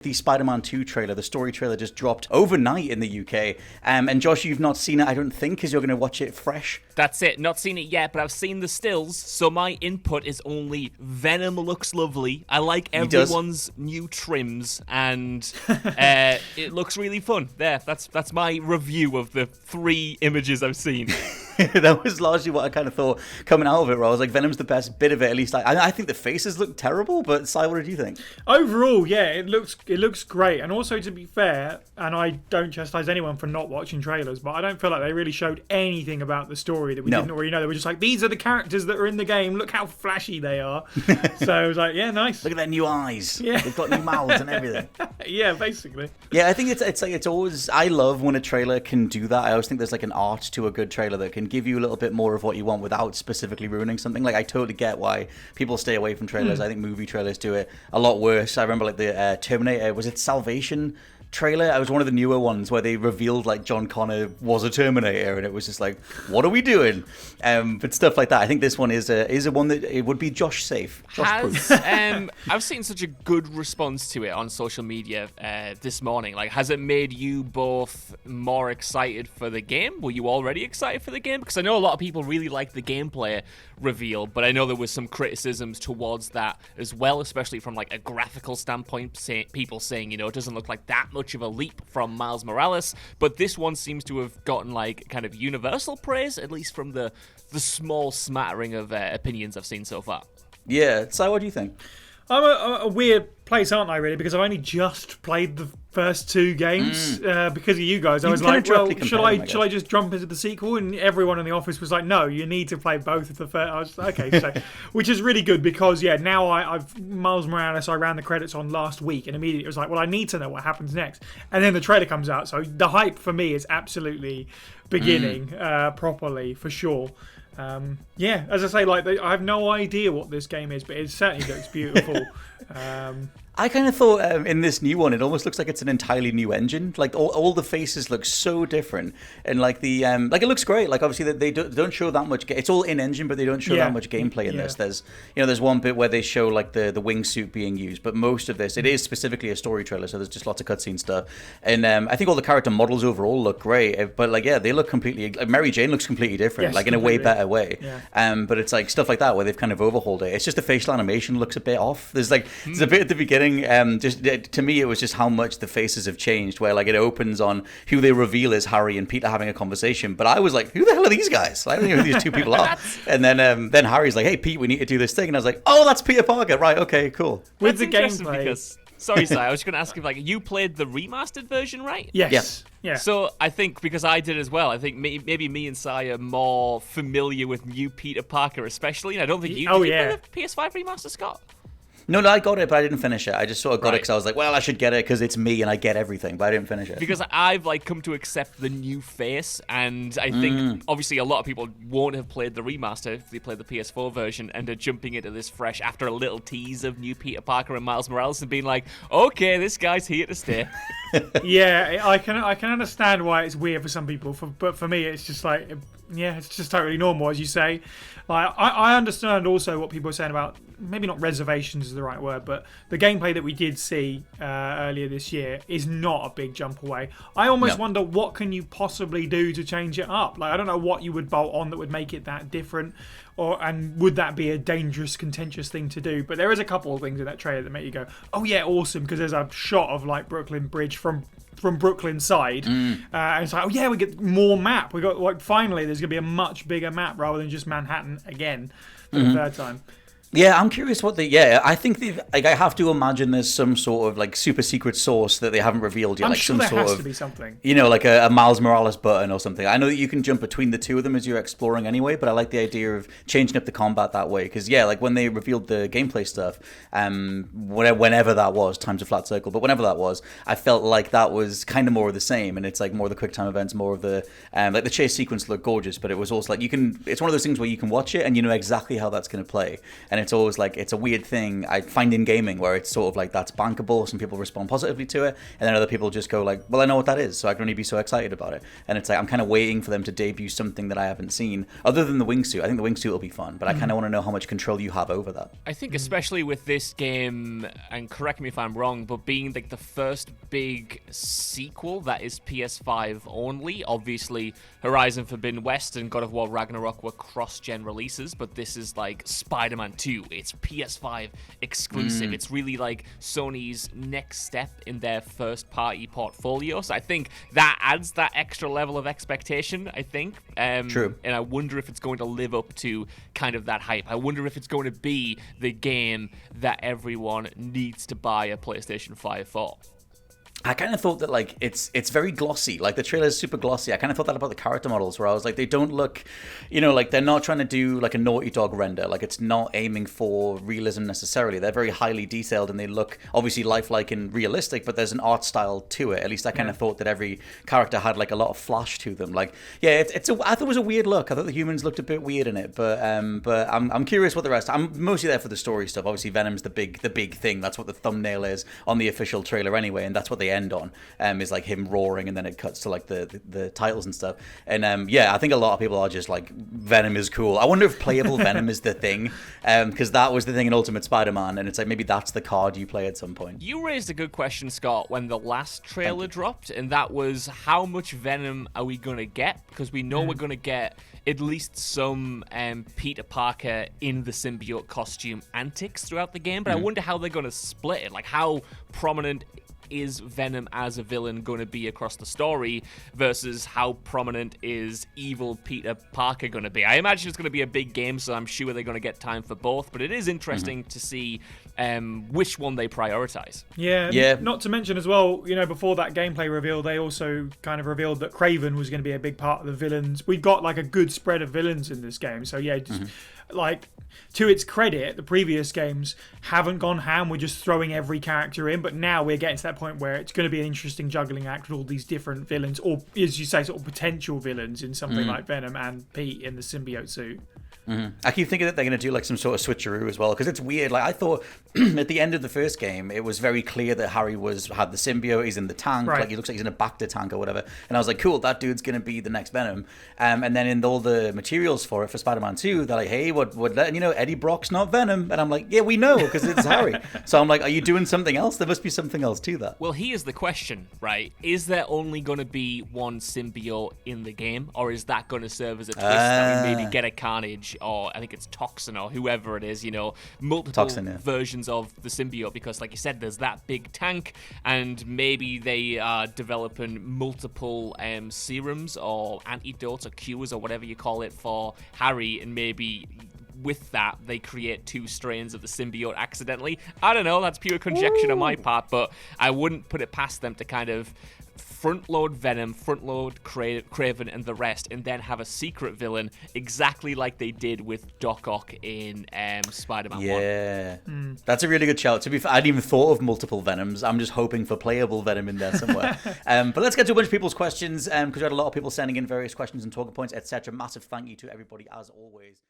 The Spider-Man 2 trailer, the story trailer, just dropped overnight in the UK. And Josh, you've not seen it, I don't think, because you're going to watch it fresh. That's it. Not seen it yet, but I've seen the stills, so my input is only Venom looks lovely. I like everyone's new trims, and it looks really fun. That's my review of the 3 images I've seen. That was largely what I kind of thought coming out of it, where I was like, Venom's the best bit of it, at least. I think the faces look terrible, but Si, what did you think? Overall, yeah, it looks great. And also, to be fair, and I don't chastise anyone for not watching trailers, but I don't feel like they really showed anything about the story that we didn't already know. They were just like, these are the characters that are in the game. Look how flashy they are. So I was like, yeah, nice. Look at their new eyes. Yeah. They've got new mouths and everything. Yeah, basically. Yeah, I think it's always, I love when a trailer can do that. I always think there's like an art to a good trailer that can give you a little bit more of what you want without specifically ruining something. Like, I totally get why people stay away from trailers. I think movie trailers do it a lot worse. I remember like the Terminator, was it Salvation trailer? It was one of the newer ones where they revealed like John Connor was a Terminator, and it was just like, what are we doing? But stuff like that. I think this one is a one that it would be Josh safe. I've seen such a good response to it on social media this morning. Like, has it made you both more excited for the game? Were you already excited for the game? Because I know a lot of people really like the gameplay reveal, but I know there was some criticisms towards that as well, especially from like a graphical standpoint, people saying, it doesn't look like that much of a leap from Miles Morales, but this one seems to have gotten like kind of universal praise, at least from the small smattering of opinions I've seen so far. Yeah, so what do you think? I'm a weird place, aren't I, really? Because I've only just played the first 2 games because of you guys. I was like, well, shall I just jump into the sequel? And everyone in the office was like, no, you need to play both of the first. I was like, okay, so, which is really good because, yeah, now I've Miles Morales, I ran the credits on last week, and immediately it was like, well, I need to know what happens next. And then the trailer comes out, so the hype for me is absolutely beginning properly, for sure. Yeah, as I say, like I have no idea what this game is, but it certainly looks beautiful. I kind of thought in this new one, it almost looks like it's an entirely new engine. Like all the faces look so different, and like the like it looks great. Like obviously they don't show that much. It's all in engine, but they don't show that much gameplay in this. There's one bit where they show like the wingsuit being used, but most of this it is specifically a story trailer, so there's just lots of cutscene stuff. And I think all the character models overall look great, but like they look completely. Like Mary Jane looks completely different, like in a way better way. Yeah. But it's like stuff like that where they've kind of overhauled it. It's just the facial animation looks a bit off. There's a bit at the beginning. Just to me, it was just how much the faces have changed. Where like it opens on who they reveal is Harry and Peter having a conversation, but I was like, who the hell are these guys? I don't know who these 2 people are. And then Harry's like, hey Pete, we need to do this thing, and I was like, oh, that's Peter Parker, right? Okay, cool. With the gameplay. Because, sorry, Si, I was going to ask if like you played the remastered version, right? Yes. Yeah. So I think because I did as well, I think maybe me and Si are more familiar with new Peter Parker, especially. And I don't think you. Did you play the PS5 remaster, Scott? No, I got it, but I didn't finish it. I just sort of got it because I was like, well, I should get it because it's me and I get everything, but I didn't finish it. Because I've like come to accept the new face, and I think obviously a lot of people won't have played the remaster if they played the PS4 version and are jumping into this fresh after a little tease of new Peter Parker and Miles Morales and being like, okay, this guy's here to stay. Yeah, I can understand why it's weird for some people, but for me, it's just like, yeah, it's just totally normal, as you say. Like I understand also what people are saying about, maybe not reservations is the right word, but the gameplay that we did see earlier this year is not a big jump away. I almost wonder what can you possibly do to change it up. Like I don't know what you would bolt on that would make it that different, and would that be a dangerous, contentious thing to do? But there is a couple of things in that trailer that make you go, oh yeah, awesome, because there's a shot of like Brooklyn Bridge from Brooklyn side, and it's like, oh yeah, we get more map. We got like finally there's gonna be a much bigger map rather than just Manhattan again for the 3rd time. Yeah, I'm curious what I think I have to imagine there's some sort of like super secret source that they haven't revealed yet. I'm like sure some there sort has of, to be something. Like a Miles Morales button or something. I know that you can jump between the 2 of them as you're exploring anyway, but I like the idea of changing up the combat that way. Because like when they revealed the gameplay stuff, whenever that was, time's a flat circle, but whenever that was, I felt like that was kind of more of the same, and it's like more of the quick time events, more of the like the chase sequence looked gorgeous, but it was also like it's one of those things where you can watch it and you know exactly how that's going to play, and it's always like, it's a weird thing I find in gaming where it's sort of like that's bankable. Some people respond positively to it, and then other people just go like, well, I know what that is, so I can only be so excited about it. And it's like, I'm kind of waiting for them to debut something that I haven't seen, other than the wingsuit. I think the wingsuit will be fun, but I kind of want to know how much control you have over that. I think especially with this game, and correct me if I'm wrong, but being like the first big sequel that is PS5 only, obviously Horizon Forbidden West and God of War Ragnarok were cross-gen releases, but this is like Spider-Man 2. It's PS5 exclusive. It's really like Sony's next step in their first-party portfolio. So I think that adds that extra level of expectation, I think. True. And I wonder if it's going to live up to kind of that hype. I wonder if it's going to be the game that everyone needs to buy a PlayStation 5 for. I kind of thought that, like, it's very glossy. Like, the trailer is super glossy. I kind of thought that about the character models, where I was like, they don't look, like, they're not trying to do, like, a Naughty Dog render. Like, it's not aiming for realism necessarily. They're very highly detailed, and they look, obviously, lifelike and realistic, but there's an art style to it. At least I kind of thought that every character had, like, a lot of flash to them. Like, yeah, I thought it was a weird look. I thought the humans looked a bit weird in it, but I'm curious what the rest. I'm mostly there for the story stuff. Obviously, Venom's the big thing. That's what the thumbnail is on the official trailer anyway, and that's what they end on, is like him roaring, and then it cuts to like the titles and stuff. And I think a lot of people are just like, Venom is cool. I wonder if playable Venom is the thing, because that was the thing in Ultimate Spider-Man, and it's like maybe that's the card you play at some point. You raised a good question, Scott, when the last trailer dropped, and that was, how much Venom are we going to get? Because we know we're going to get at least some Peter Parker in the symbiote costume antics throughout the game, but I wonder how they're going to split it. Like, how prominent is Venom as a villain going to be across the story versus how prominent is evil Peter Parker going to be? I imagine it's going to be a big game, so I'm sure they're going to get time for both, but it is interesting to see which one they prioritize. Yeah. Not to mention as well, before that gameplay reveal, they also kind of revealed that Kraven was going to be a big part of the villains. We've got like a good spread of villains in this game, so yeah, just like, to its credit, the previous games haven't gone ham. We're just throwing every character in, but now we're getting to that point where it's going to be an interesting juggling act with all these different villains, or, as you say, sort of potential villains in something like Venom and Pete in the symbiote suit. I keep thinking that they're going to do like some sort of switcheroo as well, because it's weird. Like, I thought at the end of the first game, it was very clear that Harry had the symbiote. He's in the tank, like he looks like he's in a Bacta tank or whatever. And I was like, cool, that dude's going to be the next Venom. And then in all the materials for it, for Spider-Man 2, they're like, hey, what? Eddie Brock's not Venom. And I'm like, yeah, we know, because it's Harry. So I'm like, are you doing something else? There must be something else to that. Well, here's the question, right? Is there only going to be one symbiote in the game, or is that going to serve as a twist that we maybe get a Carnage, or I think it's Toxin, or whoever it is, multiple versions of the symbiote? Because like you said, there's that big tank, and maybe they are developing multiple serums or antidotes or cures or whatever you call it for Harry, and maybe with that they create two strains of the symbiote accidentally. I don't know, that's pure conjecture on my part, but I wouldn't put it past them to kind of front-load Venom, front-load Kraven and the rest, and then have a secret villain exactly like they did with Doc Ock in Spider-Man 1. Yeah. That's a really good shout. To be fair, I hadn't even thought of multiple Venoms. I'm just hoping for playable Venom in there somewhere. But let's get to a bunch of people's questions, because we had a lot of people sending in various questions and talking points, etc. Massive thank you to everybody, as always.